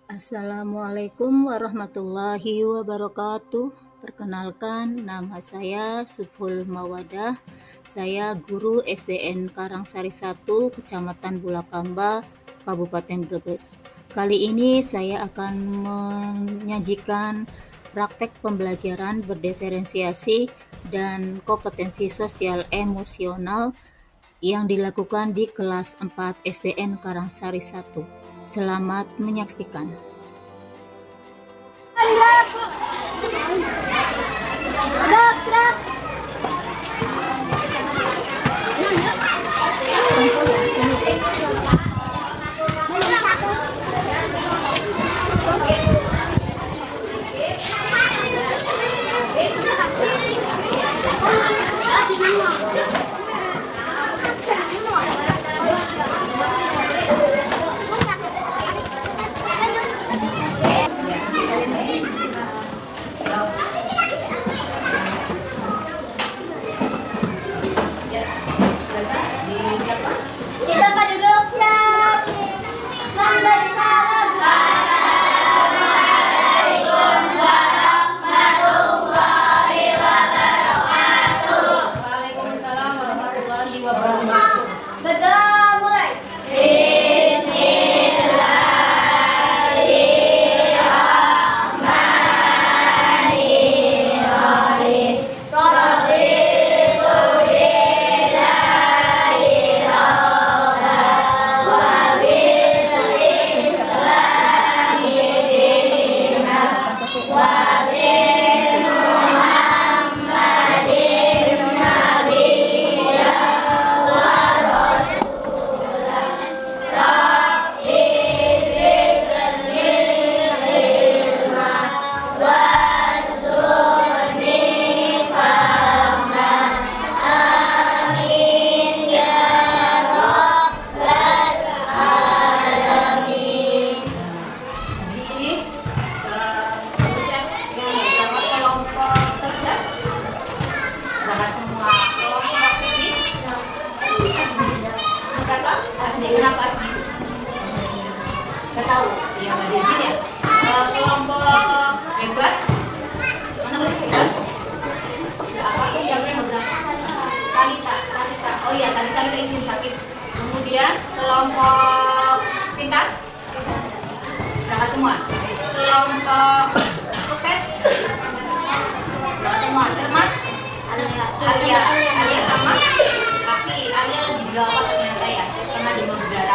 Assalamualaikum warahmatullahi wabarakatuh. Perkenalkan, nama saya Subhul Mawadah. Saya guru SDN Karangsari 1, Kecamatan Bulakamba, Kabupaten Brebes. Kali ini saya akan menyajikan praktek pembelajaran berdiferensiasi dan kompetensi sosial emosional yang dilakukan di kelas 4 SDN Karangsari 1. Selamat menyaksikan. Kenapa sih? Gak tahu. Yang ada di sini ya. Kelompok hebat. Mana lebih hebat? Apa itu yang berapa? Talita. Oh iya, Talita kita izin sakit. Kemudian kelompok pintar. Berangkat semua. Kelompok sukses. Berangkat semua. Cermat. Alia sama. Tapi Alia lagi dirawat ternyata ya.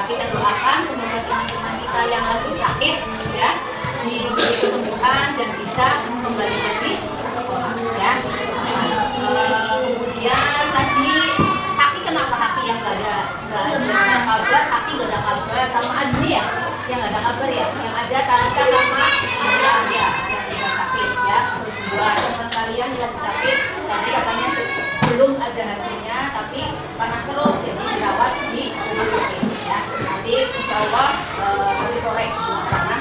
Kita doakan semoga teman-teman kita yang lagi sakit ya diberi kesembuhan dan bisa kembali lagi ke sekolah ya. Kemudian tadi Haki, kenapa Haki yang nggak ada kabar? Haki nggak ada kabar, sama Azri ya yang nggak ada kabar ya. Yang ada Talita sama Indra ya yang sedang sakit ya. Dua teman kalian yang sakit tadi katanya belum ada hasilnya tapi panas terus jadi dirawat di rumah sakit. Nanti insya Allah hari sore di sana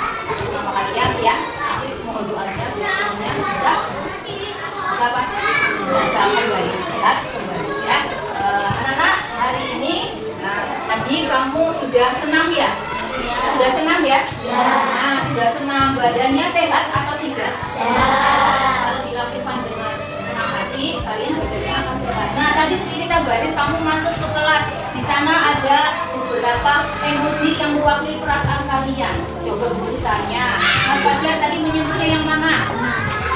sama kalian ya. Nanti mohon doanya biar semuanya bisa kembali sehat kembali ya. Anak-anak hari ini tadi kamu sudah senam ya? Sudah senam ya? Nah, sudah senam, badannya sehat atau tidak? Sehat. Kalau dilakukan dengan senang hati kalian badannya akan sehat. Nah tadi kita baris kamu masuk ke kelas, di sana ada beberapa emoji yang mewakili perasaan kalian. Coba dulu tanya, Mas Fajar tadi menyebutnya yang mana?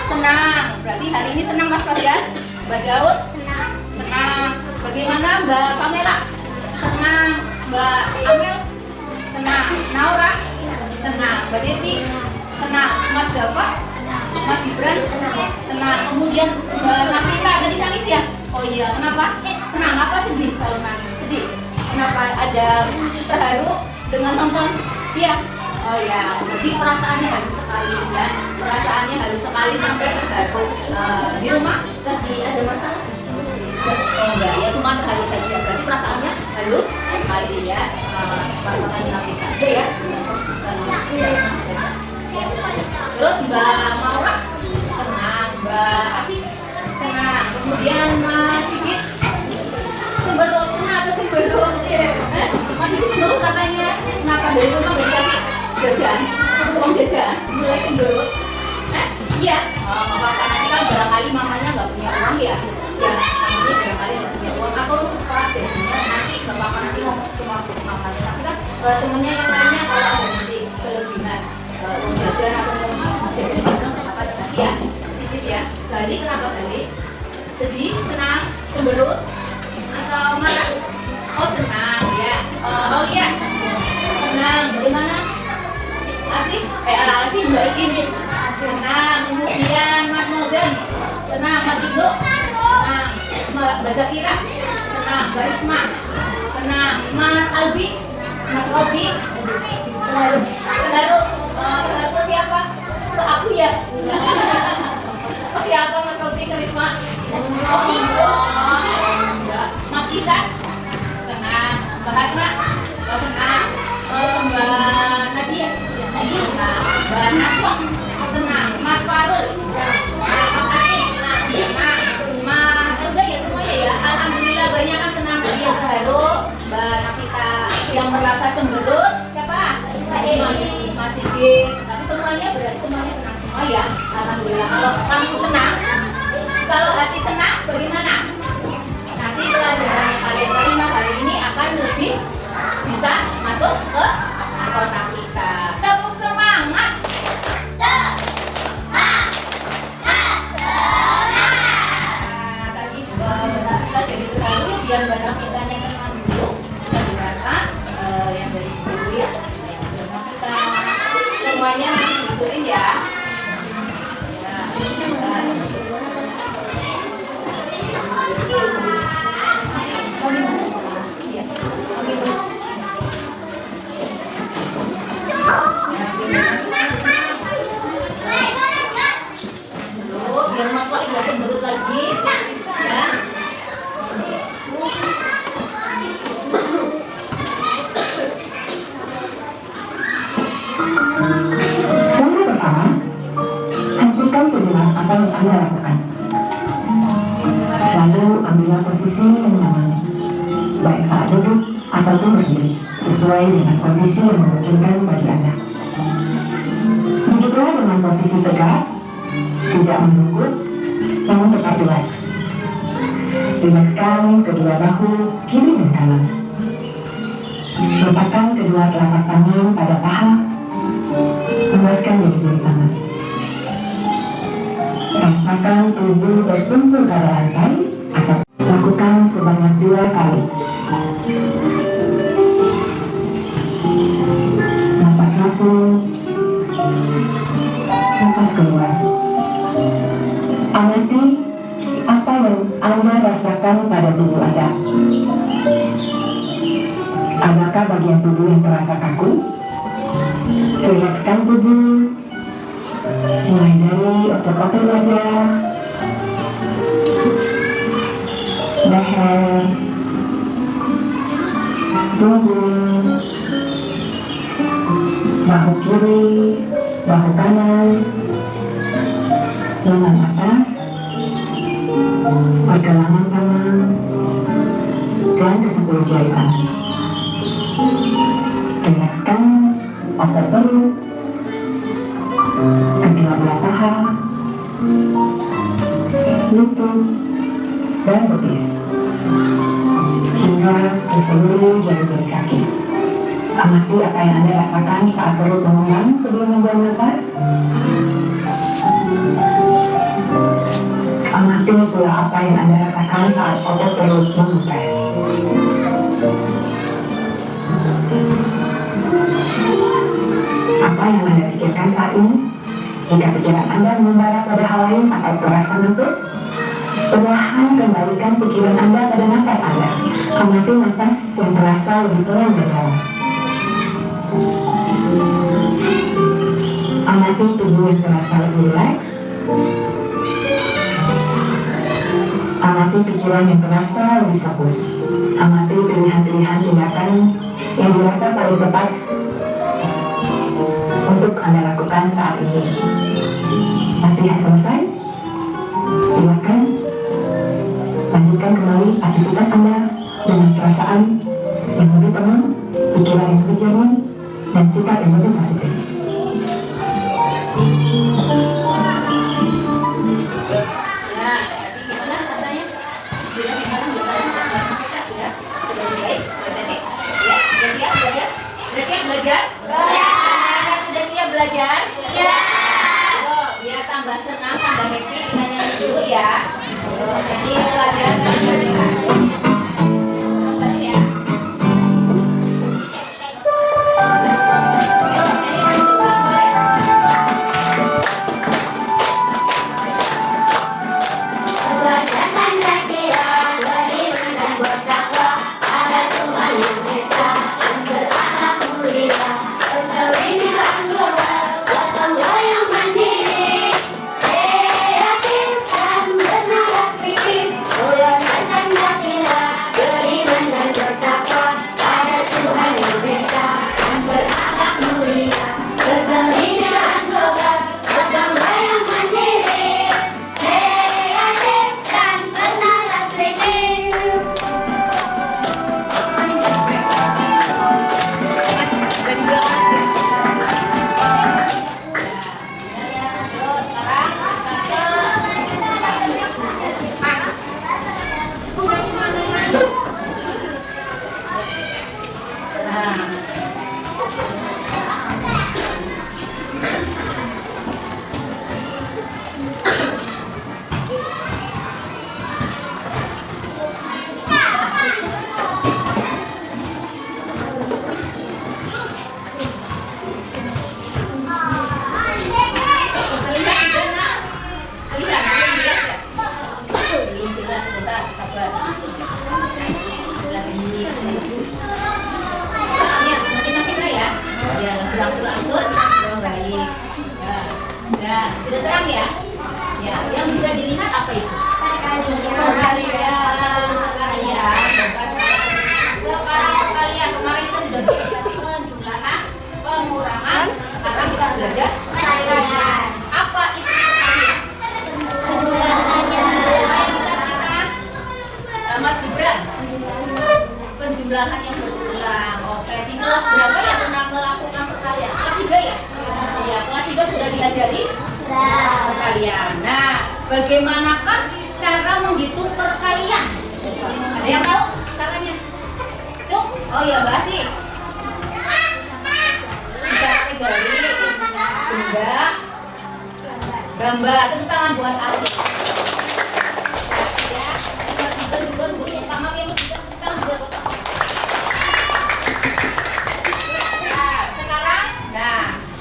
Senang. Berarti hari ini senang Mas Fajar? Mbak Daud? Senang. Bagaimana Mbak Pamela? Senang. Mbak Amel? Senang. Naura? Senang. Mbak Devi? Senang. Mas Dava? Mas Gibran? Senang. Kemudian Mbak Nafisa tadi nangis ya? Oh iya, kenapa? Senang apa sedih kalau nangis? Sedih. Kenapa ada terharu dengan nonton? Iya. Oh ya, jadi perasaannya halus sekali ya. Perasaannya halus sekali sampai terharu. Di rumah tadi ada masalah? Oh enggak, ya cuma terharu saja. Berarti perasaannya halus sekali ya. Perasaannya nanti saja ya. Terus Mbak Maura tenang, Mbak Asih tenang. Kemudian Mas Sigit cemberut, kenapa cemberut? Mas Sigit cemberut katanya kenapa dari rumah gak dikasih jajan? Uang jajan Mbak Zafira, senang. Mbak Risma, senang. Mas Albi, Mas Robi, Kendaru, Kendaru siapa? Ke aku ya. Oh, siapa Mas Robi ke Risma? Oh, enggak. Mas Isa, senang. Mbak Hasna, oh, senang. Oh, Mbak Nadia, Mbak Naswa, senang. Mas Farul, Mas Ani, Mas udah ya semuanya ya. Alhamdulillah banyak kan senang. Dia terharu. Mbak Nafita yang merasa cemberut siapa? Mas Sigit. Tapi semuanya berarti semuanya senang semua ya. Alhamdulillah. Kalau kamu senang, kalau hati senang bagaimana? Nanti pelajaran yang kalian terima hari ini akan lebih bisa masuk ke otak kita. Tepuk semangat. Tadi kita jadi terlalu biar barang kita yang tenang dulu. Kita dengarkan yang dari dulu ya. Kita semuanya ikutin ya. Biar Mas Pak tidak cemberut lagi ya. Langkah pertama, hentikan sejenak apa yang Anda lakukan. Lalu ambillah posisi yang nyaman, baik saat duduk ataupun berdiri, sesuai dengan kondisi yang memungkinkan bagi Anda. Duduklah dengan posisi tegak, tidak menunggut, namun tetap rileks. Rilekskan kedua bahu kiri dan kanan. Letakkan kedua telapak tangan pada paha. Lembaskan jari-jari tangan. Rasakan tubuh bertumpul pada lantai atau lakukan sebanyak 2 kali. Napas masuk, napas keluar. Amati apa yang Anda rasakan pada tubuh Anda. Adakah bagian tubuh yang terasa kaku? Rilekskan tubuh, mulai dari otot-otot wajah, leher, punggung, bahu kiri, bahu kanan, lengan atas, pergelangan tangan, dan ke-10 jari tangan. Rilekskan otot perut, kedua belah paha, lutut, dan betis, hingga ke seluruh jari-jari kaki. Amati apa yang Anda rasakan saat perut mengembang sebelum membuang nafas. Amati pula apa yang Anda rasakan saat otot perut mengempes. Apa yang Anda pikirkan saat ini? Jika pikiran Anda membara pada hal lain atau terasa ngantuk, perlahan kembalikan pikiran Anda pada nafas Anda. Amati nafas yang terasa lebih pelan dan dalam. Amati tubuh yang terasa lebih rileks. Amati pikiran yang terasa lebih fokus. Amati pilihan-pilihan tindakan yang dirasa paling tepat untuk Anda lakukan saat ini. Latihan selesai? Silakan lanjutkan kembali aktivitas Anda dengan perasaan yang lebih tenang, pikiran yang lebih jernih, dan sikap yang lebih positif. Belajar? Ya. Biar tambah senang, tambah happy, kita nyanyi dulu ya. Jadi pelajaran ya. Yuk, nyanyi Baik. Nah, sudah terang ya? Ya, yang bisa dilihat apa itu? Perkalian. Sekarang perkalian. Kemarin kita sudah belajar penjumlahan, pengurangan. Sekarang kita belajar perkalian. Apa itu perkalian? Mas Gibran, penjumlahan yang berulang. Oke, di kelas berapa ya pernah melakukan perkalian? Kelas 3 ya? Ya, kelas 3 sudah diajari perkalian. Nah, bagaimanakah cara menghitung perkalian? Ada yang tahu caranya? Cuk? Oh ya, Mbak Asih. Bisa pakai jari, benda, gambar. Tepuk tangan buat Asih.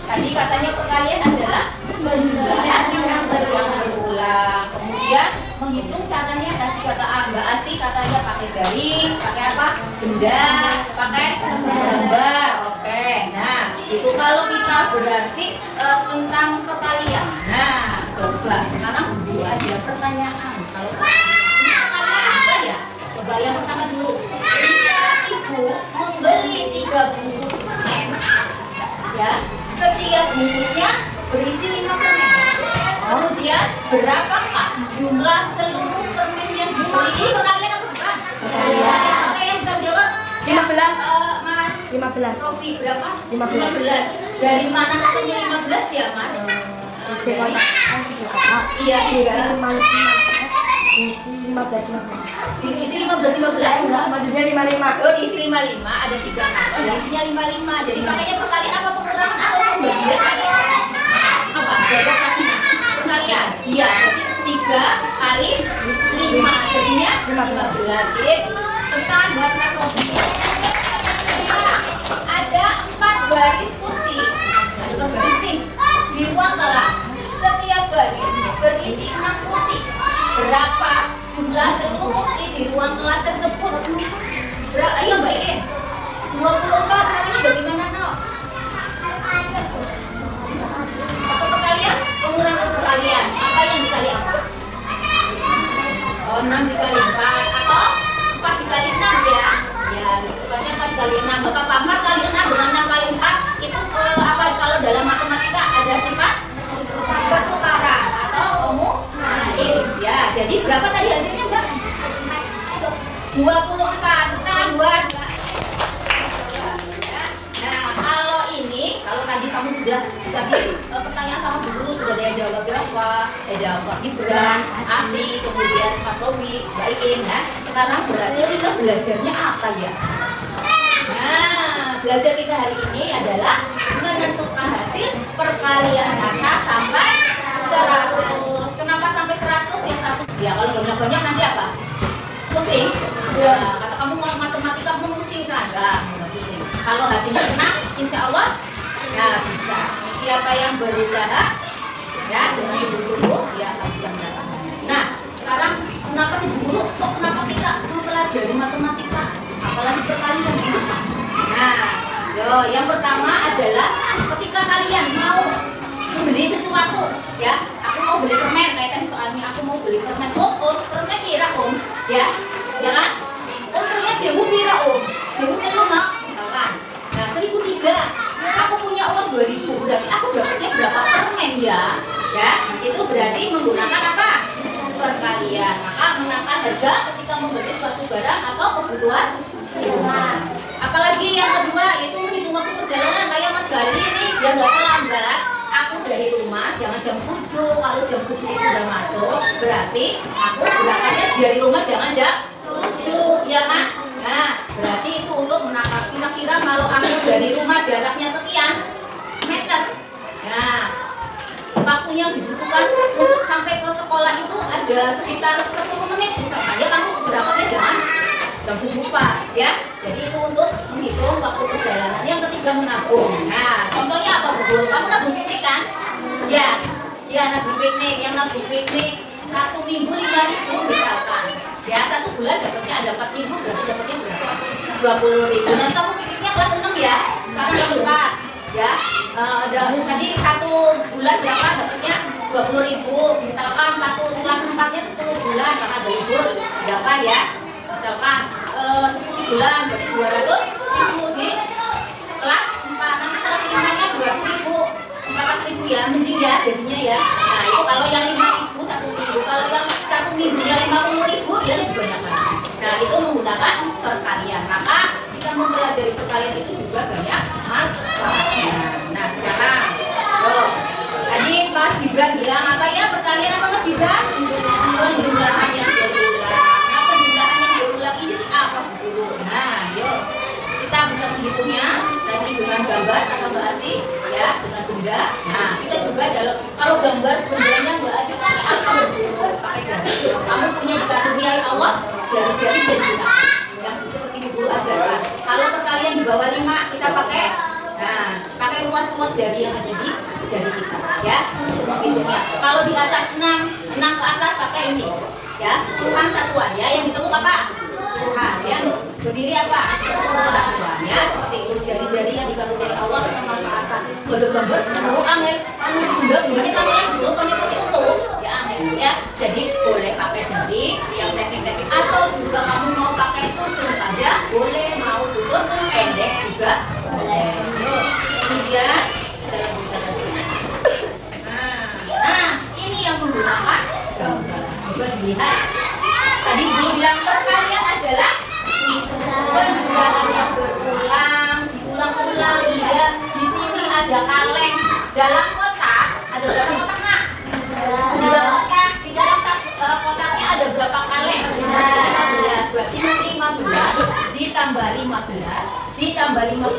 Tadi katanya perkalian adalah penjumlahan yang berulang. Kemudian menghitung caranya tadi kata Mbak Asih katanya pakai jari, pakai apa? Benda, pakai gambar. Oke. Nah, itu kalau kita berarti tentang perkalian. Nah, coba sekarang dulu aja pertanyaan. Kalau ini perkalian apa ya? Coba yang pertama dulu. Jika ibu membeli 3 bungkus permen, ya. Setiap bungkusnya berisi 5 permen. Kemudian berapakah jumlah seluruh permen yang dibeli? Ini perkalian apa bukan? Oke, yang bisa jawab? 15. Mas 15. Rofi berapa? 15. Dari mana ketemu 15 ya, Mas? Dari iya, Isi 15. 15. Maksudnya 55. Oh, diisi 55, ada 3 kantong, diisinya 55. Jadi makanya perkalian apa pengurangan atau pembagian? Apa? Perkalian. Iya, jadi 3 kali 5 jadinya 15. Jadi tentang buat Mas Rofi. Ada 4 baris kursi. Ada 4 baris nih di ruang kelas. Setiap baris berisi 6 kursi. Berapa jumlah seluruh kursi di ruang kelas tersebut? Berapa? Ayo Mbak Iin. 24. Caranya bagaimana, No? Atau perkalian? Pengurangan perkalian. Apa yang dikali apa? Oh, 6 dikali 4 atau 4 dikali 6 ya? Ya, bukannya 4 dikali 6. Bapak 4 kali 6 dengan 6 kali 4 itu apa? Kalau dalam matematika ada sifat pertukaran atau komutatif. Ya, jadi berapa tadi hasilnya, Mbak? 24. Kita buat. Nah, kalau ini, kalau tadi kamu sudah dikasih pertanyaan sama Bu Guru, sudah ada yang jawab berapa? Jawab Pak Gibran, Asih, kemudian Mas Robi, Mbak Iin. Nah, sekarang berarti kita belajarnya apa ya? Nah, belajar kita hari ini adalah menentukan hasil perkalian kaca sampai 100. Kenapa sampai 100? Ya 100. Ya, kalau banyak-banyak nanti apa? Pusing. Ya, kata kamu mau matematika memusingkan. Enggak pusing. Kalau hatinya tenang, insya Allah, nah bisa. Siapa yang berusaha, ya dengan sungguh-sungguh, dia akan bisa mendapatkannya. Nah, sekarang kenapa sih dulu? Kok kenapa kita mempelajari matematika? Apalagi perkalian? Nah, yang pertama adalah ketika kalian mau membeli sesuatu, ya, aku mau beli permen, kayak tadi soalnya aku mau beli permen. Permen kira ya kan? Permen sewu kira sewu telur nak, misalkan. Nah, 1.003, aku punya uang 2.000, berarti aku dapatnya berapa permen ya? Ya, itu berarti menggunakan apa? Perkalian. Maka mengenai harga ketika membeli suatu barang atau kebutuhan rumah. Apalagi yang kedua itu menghitung waktu perjalanan kayak Mas Gali ini biar nggak terlambat. Aku dari rumah jangan jam 7, kalau jam 7 itu sudah masuk berarti aku berangkatnya dari rumah jangan jam 7, ya Mas. Nah, berarti itu untuk menakar kira-kira kalau aku dari rumah jaraknya sekian meter. Nah, waktu yang dibutuhkan untuk sampai ke sekolah itu ada sekitar 10 menit misalkan. Ya kamu berangkatnya jangan jam 7 pas ya. Jadi itu untuk menghitung waktu perjalanan. Yang ketiga menabung. Nah, contohnya apa Bu? Kamu nabung piknik kan? Ya, nabung piknik. Yang nabung piknik 1 minggu 5.000 misalkan. Ya, 1 bulan dapatnya ada 4 minggu, berarti dapatnya berapa? 20.000. Dan kamu pikniknya kelas 6 ya? Sekarang kelas 4 ya. Tadi 1 bulan berapa dapatnya 20.000. Misalkan 1 kelas 4-nya 10 bulan maka 2000 berapa ya? Misalkan 10 bulan berarti 200.000 di kelas 4. Nanti kelas 5-nya 200.000, 14.000 ya, mending ya jadinya ya. Nah itu kalau yang 5.000 1 minggu, kalau yang 1 minggunya 50.000 ya lebih banyak lagi. Nah itu menggunakan perkalian. Maka kita mempelajari perkalian itu juga banyak manfaatnya. Nah sekarang, tadi Mas Gibran bilang apa ya perkalian apa Mas Gibran? Penjumlahan yang berulang. Nah penjumlahan yang berulang ini sih apa dulu? Nah yuk kita bisa menghitungnya tadi dengan gambar atau Mbak Ati ya, dengan benda. Nah kita juga kalau gambar bendanya Mbak Ati pakai apa dulu? Pakai jari. Kamu punya dikaruniai Allah jari-jari jadi gunakan yang seperti Ibu Guru ajarkan. Kalau perkalian di bawah 5 kita pakai ruas-ruas jari yang ada di jari kita ya untuk menghitungnya. Kalau di atas 6 ke atas pakai ini ya, Tuhan satuan ya, yang ditekuk apa? Tuhan ya, berdiri apa? Satuan ya, seperti itu jari-jari yang dikaruniai Allah dengan manfaatkan. Gambar-gambar angel, bundanya kamu yang dulu putih utuh ya angel ya. Jadi boleh pakai jari yang teknik-teknik atau juga kamu mau pakai tusuk aja boleh, mau tusuk pendek juga boleh. Yuk, kemudian nah ini yang menggunakan gambar. Coba dilihat. Tadi Ibu bilang perkalian adalah penjumlahan yang berulang, diulang-ulang hingga di sini ada kaleng. Dalam kotak ada berapa kotak nak? Di dalam kotaknya ada berapa kaleng? 15. Berarti 15 ditambah 15 ditambah 15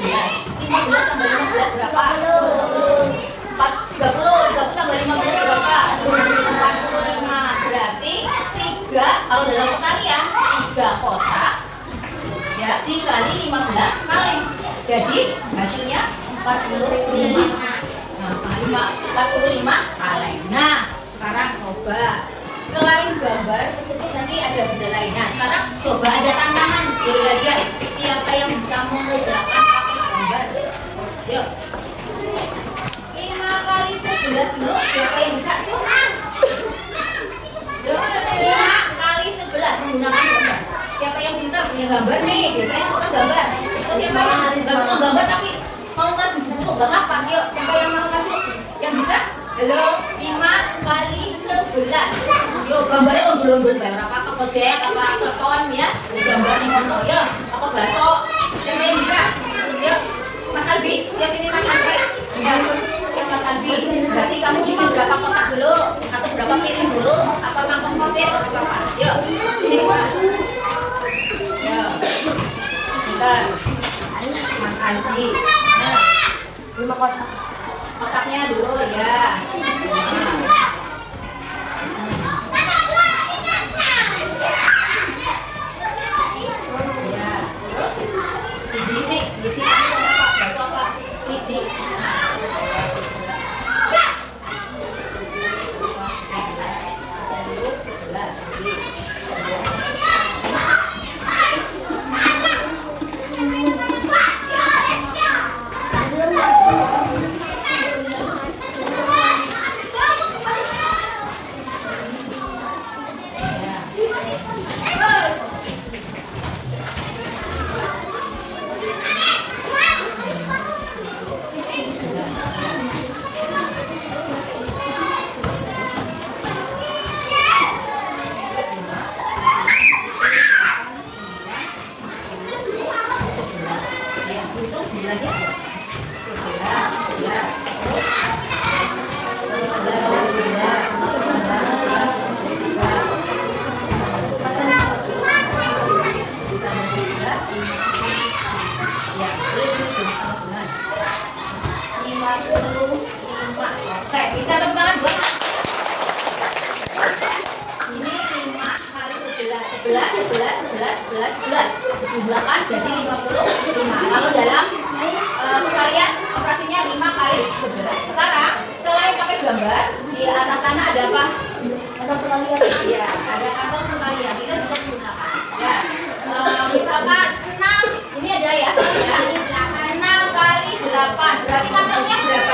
tambah 15 berapa? 30 tambah 15 berapa? 45. Berarti 3, kalau dalam perkalian 3 kotak ya dikali 15 kaleng. Jadi hasilnya 45. Nah, 45 kaleng. Nah, sekarang coba selain gambar tersebut nanti ada benda lain. Nah, sekarang coba ada tantangan. Belajar siapa yang bisa mengerjakan pakai gambar. Yuk. 5 kali 11 dulu. Siapa yang bisa? Yuk. 5 kali 11 menggunakan gambar. Siapa yang pintar punya gambar nih? Biasanya suka gambar. Terus siapa yang nggak suka gambar tapi mau ngaji buku nggak apa? Yuk. Siapa yang mau ngaji? Yang bisa? Halo. 5 kali 11. Yuk gambarnya belum bayar apa kocek apa telepon ya. Gambarnya mono ya. Apa bakso? Siapa yang bisa? Yuk. Mas Albi, ya sini Mas Albi. Ya Mas Albi. Berarti kamu bikin berapa kotak dulu atau berapa piring dulu? Apa langsung bisnis atau apa? Yuk. Sini Mas. Yuk. Bentar. Mas Albi. 5 kotak. Kotaknya dulu ya. Isi apa? Isi. Oke, kita tepuk tangan buat ini 5 kali 11 dijumlahkan jadi 55. Kalau dalam perkalian operasinya 5 kali 11. Sekarang selain pakai gambar di atas sana ada apa? Ada perkalian. Iya, ada kantong perkalian. Kita bisa menggunakan. Ya, misalkan 6 ini ada ya 6 kali 8 berarti kantongnya berapa?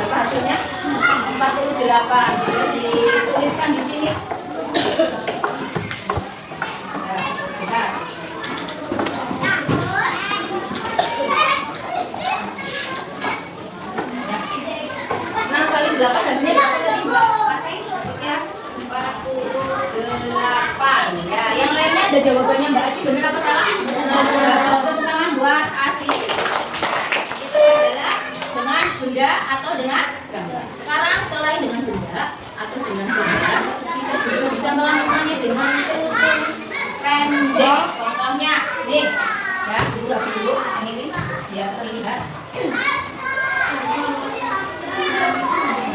Hasilnya 48. Sudah dituliskan di sini. Nah, 6 kali 8 hasilnya berapa tadi Mbak? Kasih ya 48. Ya, yang lainnya ada jawabannya Mbak Aci, benar apa salah? Tepuk tangan buat Aci. Itu adalah dengan benda atau dengan gambar. Sekarang selain dengan benda atau dengan gambar, kita juga bisa melakukannya dengan susun pendek. Contohnya, nih, ya, dulu yang ini biar terlihat.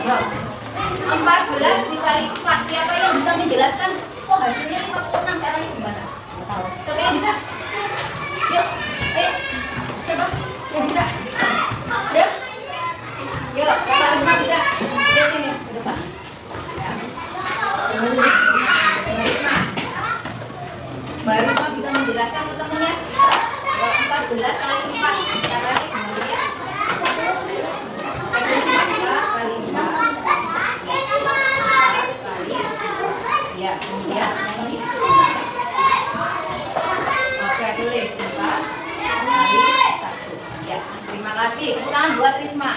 Yuk, 14 dikali 4. Siapa yang bisa menjelaskan? Oh, hasilnya 56. Caranya gimana? Siapa yang bisa? Yuk, coba. Yang bisa? Yuk. Yuk, Kakak Risma bisa. Lihat sini, ke depan. Ya. Mbak Risma bisa menjelaskan ke temennya. 14 kali 4. Caranya gimana ya? 4 kali 4. Ya, kemudian ini. Oke, tulis 4 kali 1. Ya, terima kasih. Ulang buat Risma.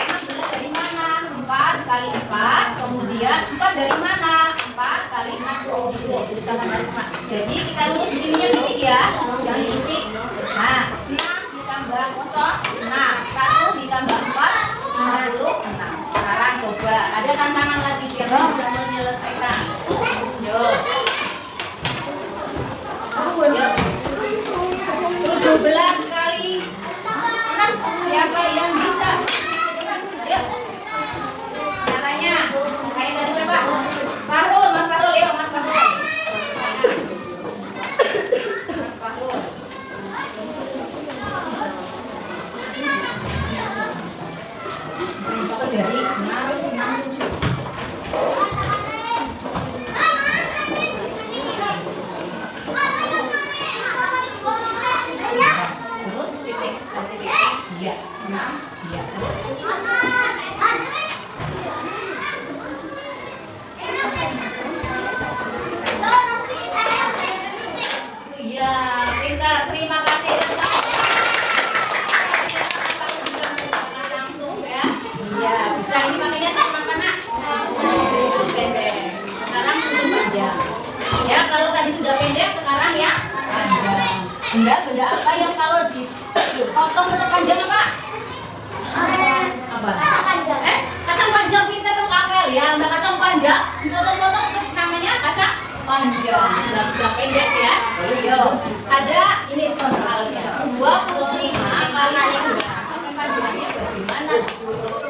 16 dari mana? 4 kali 4. Kemudian 4 dari mana? 4 kali 6. Tuliskan Risma. Jadi kita tulis begininya titik ya. Jangan diisi. Nah, 6 ditambah 0, 6. 1 ditambah 4, 56. Sekarang coba. Ada tantangan lagi siapa yang bisa menyelesaikan? Yuk. 17 kali 6. Siapa yang bisa? Yuk. Caranya kayak dari siapa? Farul, Mas Farul, yuk Mas Farul. Mas Farul. Pakai jari 6, 7. Terus titik, ya 6, ya terus. Iya, pintar. Terima kasih. Langsung ya. Ya, bisa ini makanya sama mana? Pendek. Sekarang susun panjang. Ya, kalau tadi sudah pendek, sekarang ya panjang. Benda apa yang kalau dipotong tetap panjang apa? Apa? Kacang panjang pintar tuh kakek ya. Untuk kacang panjang, potong-potong namanya kacang panjang. Nggak pendek ya. Yuk, ada ini soalnya 25 kali 3. Tapi panjangnya bagaimana?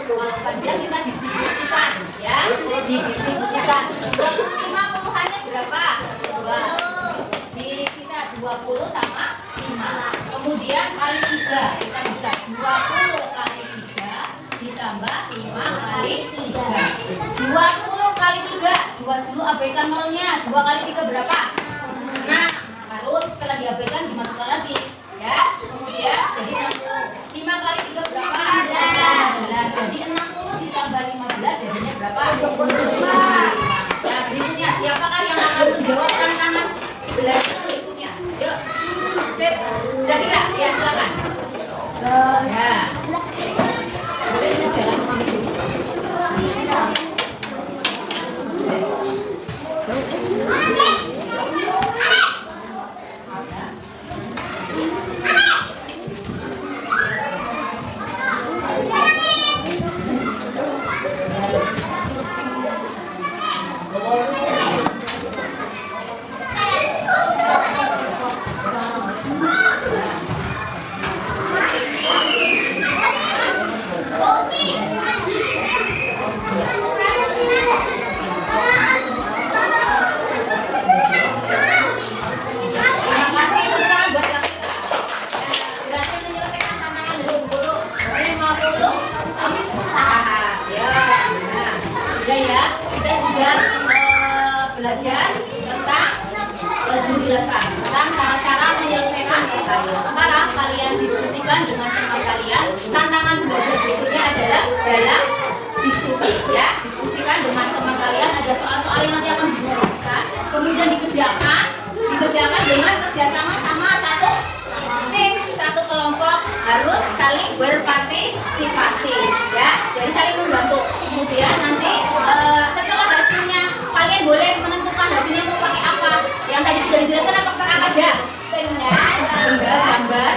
Kalau panjang kita distribusikan ya. Didistribusikan. 25 puluhannya berapa? 2. Dipisah 20 sama 5. Kemudian kali 3 kita bisa 20 kali 3 ditambah 5 kali 3. 20 kali 3. 2 dulu abaikan nolnya. 2 kali 3 berapa? Nah, harus setelah diabaikan dimasukkan lagi ya. Kemudian jadi 60. 5 kali 3 berapa? 15. Jadi 60 ditambah 15 jadinya berapa? 25. Nah, berikutnya siapakah yang akan menjawab tantangan belajar berikutnya? Yuk. Sip. Zakira, ya silakan. Ya. Boleh jalan. Belajar tentang menjelaskan tentang cara-cara menyelesaikan perkalian. Sekarang kalian diskusikan dengan teman kalian. Tantangan belajar berikutnya adalah dalam diskusi, ya. Diskusikan dengan teman kalian. Ada soal-soal yang nanti akan didiskusikan, kemudian dikerjakan dengan kerjasama sama satu tim, satu kelompok, harus saling berpartisipasi, ya. Jadi saling membantu. Kemudian nanti setelah hasilnya kalian boleh menentukan hasilnya mau pakai apa. Yang tadi sudah dijelaskan apa pakai apa aja? Gambar,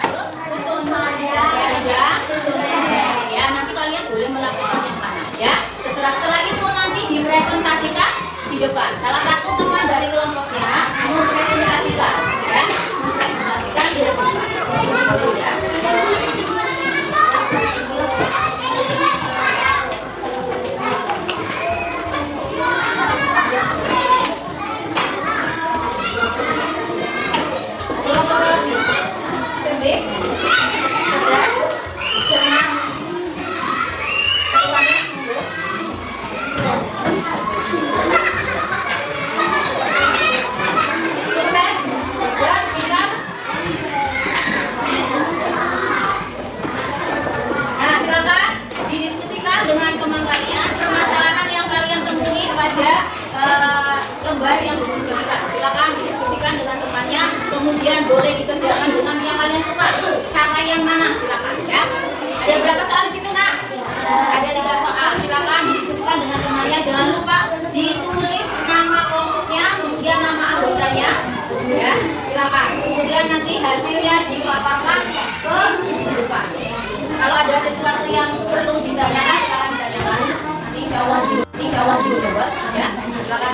terus susun, ya. Nanti kalian boleh melakukan yang mana, ya. Terserah. Setelah itu nanti dipresentasikan di depan. Salah satu teman dari kelompoknya mempresentasikan, ya. Mempresentasikan di depan, ya. Lembar yang dibutuhkan, silakan didiskusikan dengan temannya, kemudian boleh dikerjakan dengan yang kalian suka. Cara yang mana? Silakan, ya. Ada berapa soal di situ, Nak? Ada 3 soal. Silakan didiskusikan dengan temannya. Jangan lupa ditulis nama kelompoknya, kemudian nama anggotanya, ya. Silakan. Kemudian nanti hasilnya dipaparkan ke depan. Kalau ada sesuatu yang perlu ditanyakan, silakan ditanyakan. Nanti insya Allah coba, ya. Silakan.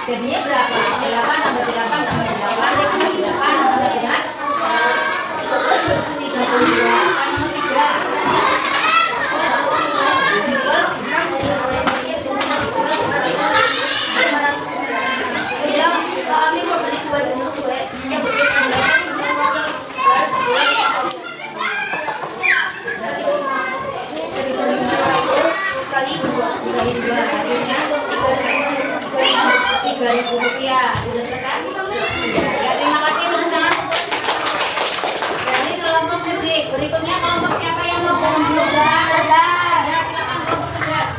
Jadinya berapa? 8 tambah 8 tambah 8 tambah 8 tambah dengan 38 tambah 3.000 rupiah. Sudah selesai? Ya, terima kasih teman-teman. Jadi kelompok mudik. Berikutnya kelompok siapa yang mau berubah? Ya, silakan kelompok tegas.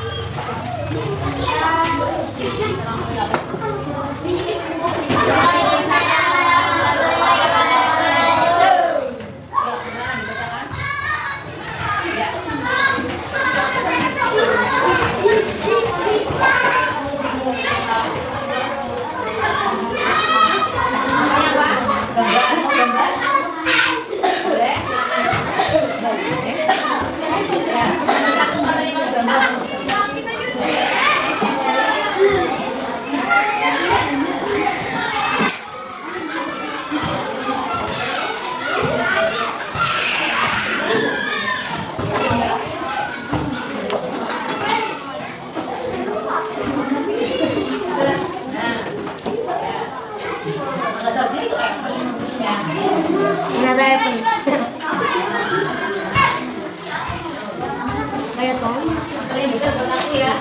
Kalian bisa buat aku ya.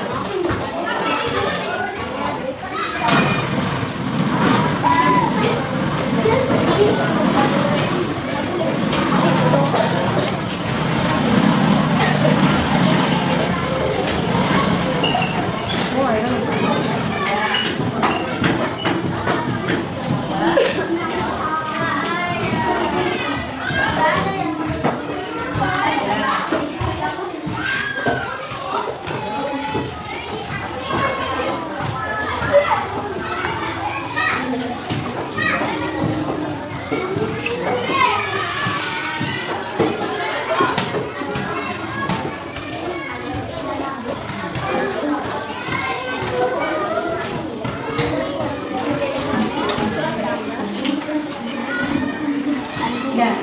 Ya.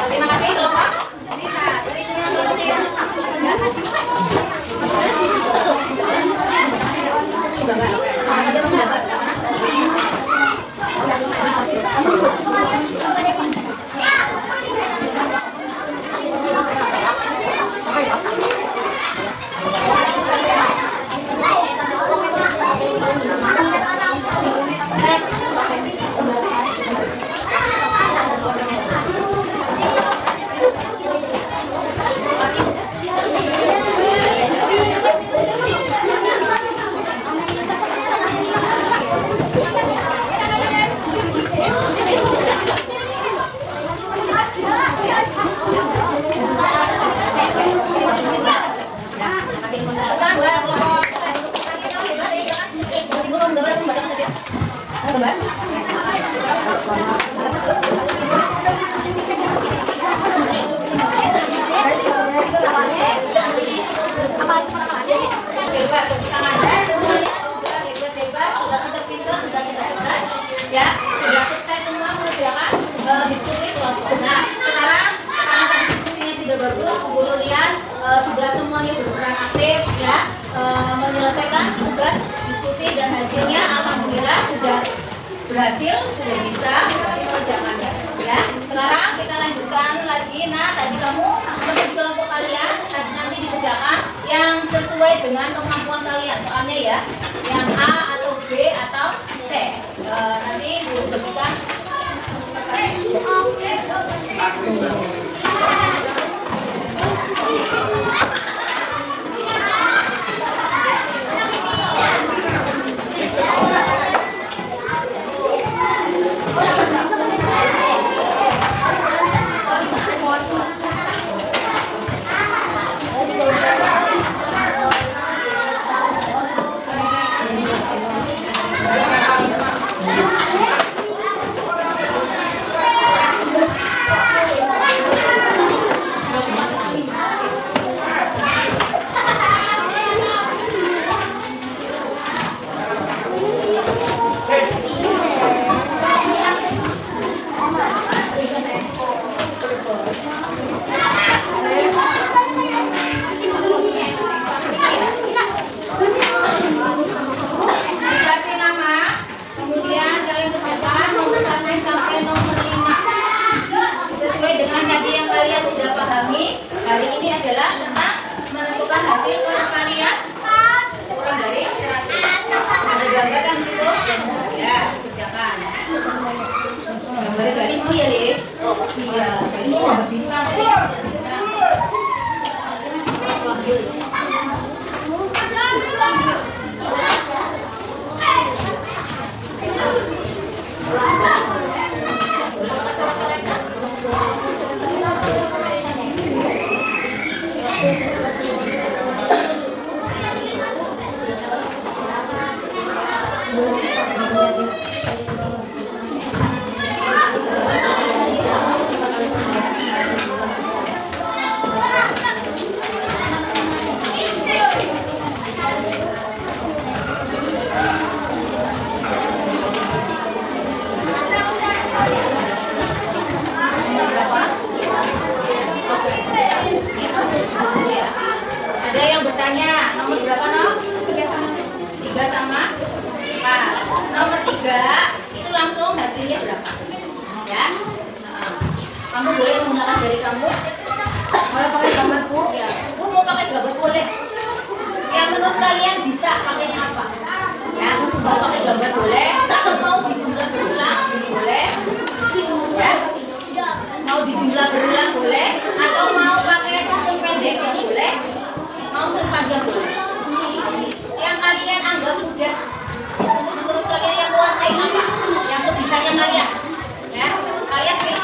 Terima kasih kelompok. Nah, dari yang dulu ya. Ya, sudah selesai semua mengerjakan diskusi kelompok. Nah, sekarang karena tadi diskusinya sudah bagus, guru lihat sudah semuanya berperan aktif ya, menyelesaikan tugas diskusi dan hasilnya alhamdulillah sudah berhasil, sudah bisa mengerjakannya. Ya, sekarang kita lanjutkan lagi. Nah, tadi kamu untuk di kelompok kalian nanti dikerjakan yang sesuai dengan kemampuan kalian. Soalnya ya, yang A atau B atau C. Nanti guru berikan. Dikasih nama, kemudian kalian kerjakan nomor 1 sampai nomor 5 sesuai dengan tadi yang kalian sudah pahami. Hari ini adalah tentang menentukan hasil perkalian kurang dari 100. Ada gambar kan di situ? Ya, kerjakan. Gambar kali mau ya, Dek? Iya, kali mau nggak bisa. Ada yang bertanya nomor berapa, Nom? 3 sama 4. Nomor 3 itu langsung hasilnya berapa? Ya. Kamu boleh menggunakan jari kamu. Kalau pakai gambar, Bu? Ya. Bu mau pakai gambar boleh. Yang menurut kalian bisa pakainya apa? Ya, mau pakai gambar boleh, atau mau dijumlah berulang boleh. Ya. Mau dijumlah berulang boleh, atau mau pakai susun pendek yang boleh, mau susun panjang boleh. Yang kalian anggap mudah, menurut kalian yang kuasai apa? Yang sebisanya kalian, ya kalian sih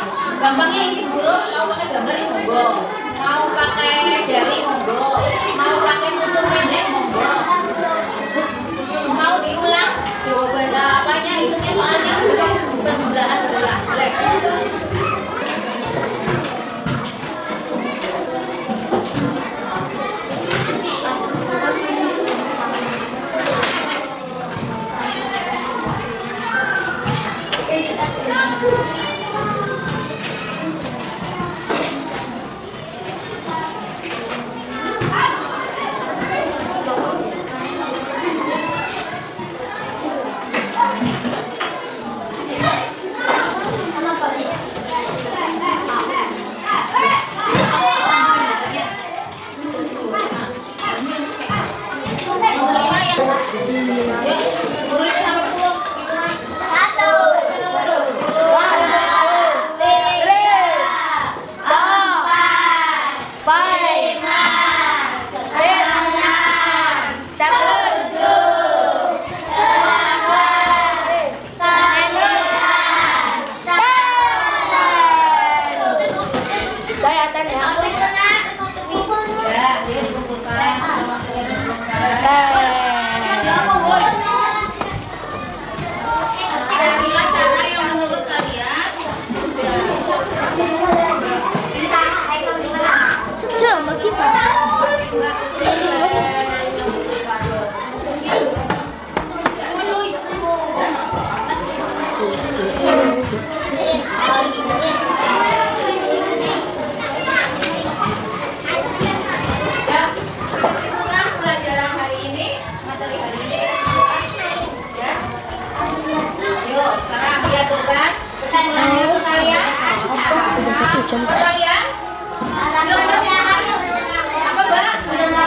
Gampangnya ini guru, mau pakai gambar ya monggo, mau pakai jari monggo, mau pakai susun pendek monggo, mau diulang jawaban apanya hitungnya soalnya penjumlahan berulang boleh.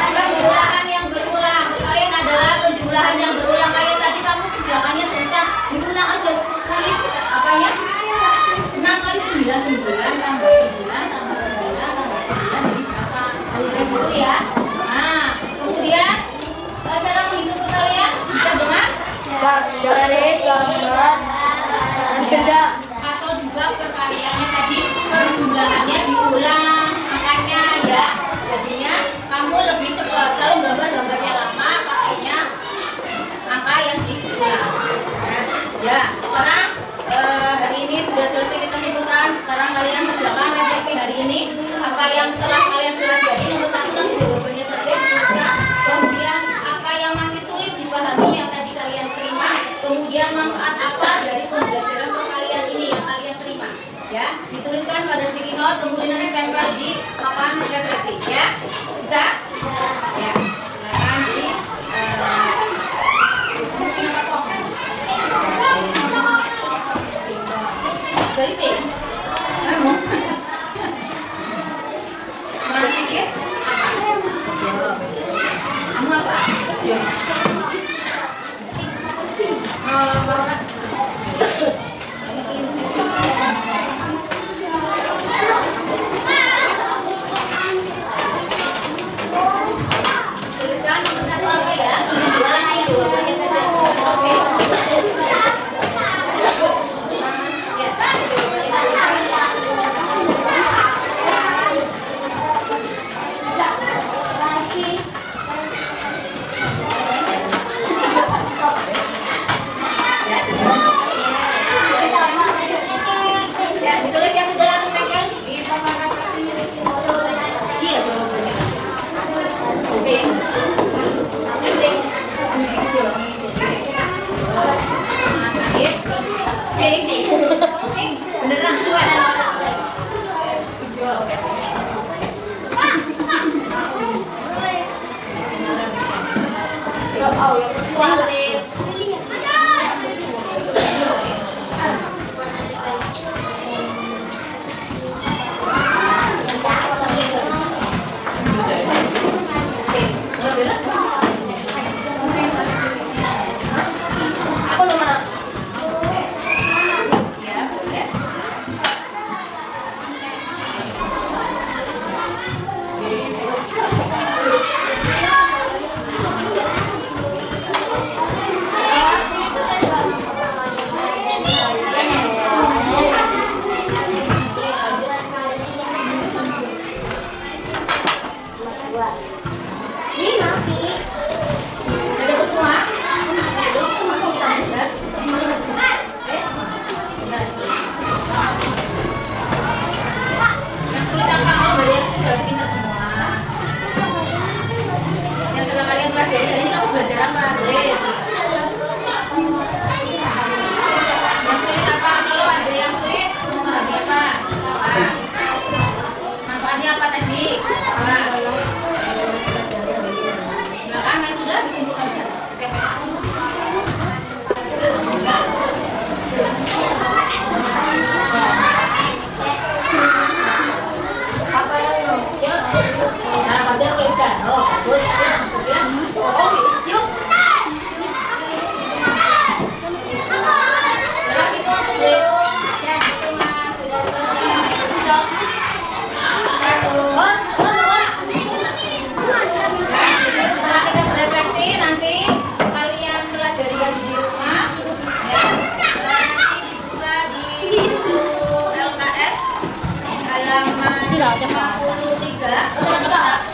Penjumlahan yang berulang. Kalian adalah penjumlahan yang berulang. Kayak tadi kamu kerjaannya susah, diulang aja. Tulis apanya? 6 kali 9, 9 tambah 9 tambah 9 tambah 9 jadi berapa? Kayak gitu ya. Nah, kemudian cara menghitung kalian bisa dengan jari, gambar, benda. atau juga perkaliannya tadi penjumlahannya diulang angkanya ya, jadinya kamu lebih cepat. Kalau gambar-gambarnya lama pakainya angka yang diulang. Ya, sekarang hari ini sudah selesai kita simpulkan. Sekarang kalian kerjakan refleksi hari ini apa yang telah kalian pelajari. Nomor 1 nanti jawabannya saja dituliskan. Kemudian apa yang masih sulit dipahami yang tadi kalian terima. Kemudian manfaat apa dari pembelajaran perkalian ini yang kalian terima. Ya, dituliskan pada sticky note, kemudian nanti tempel di papan refleksi. Ya, bisa? Ya, silakan di dari T. Kamu masih ya? Kamu apa? Ya. Tidak, 53.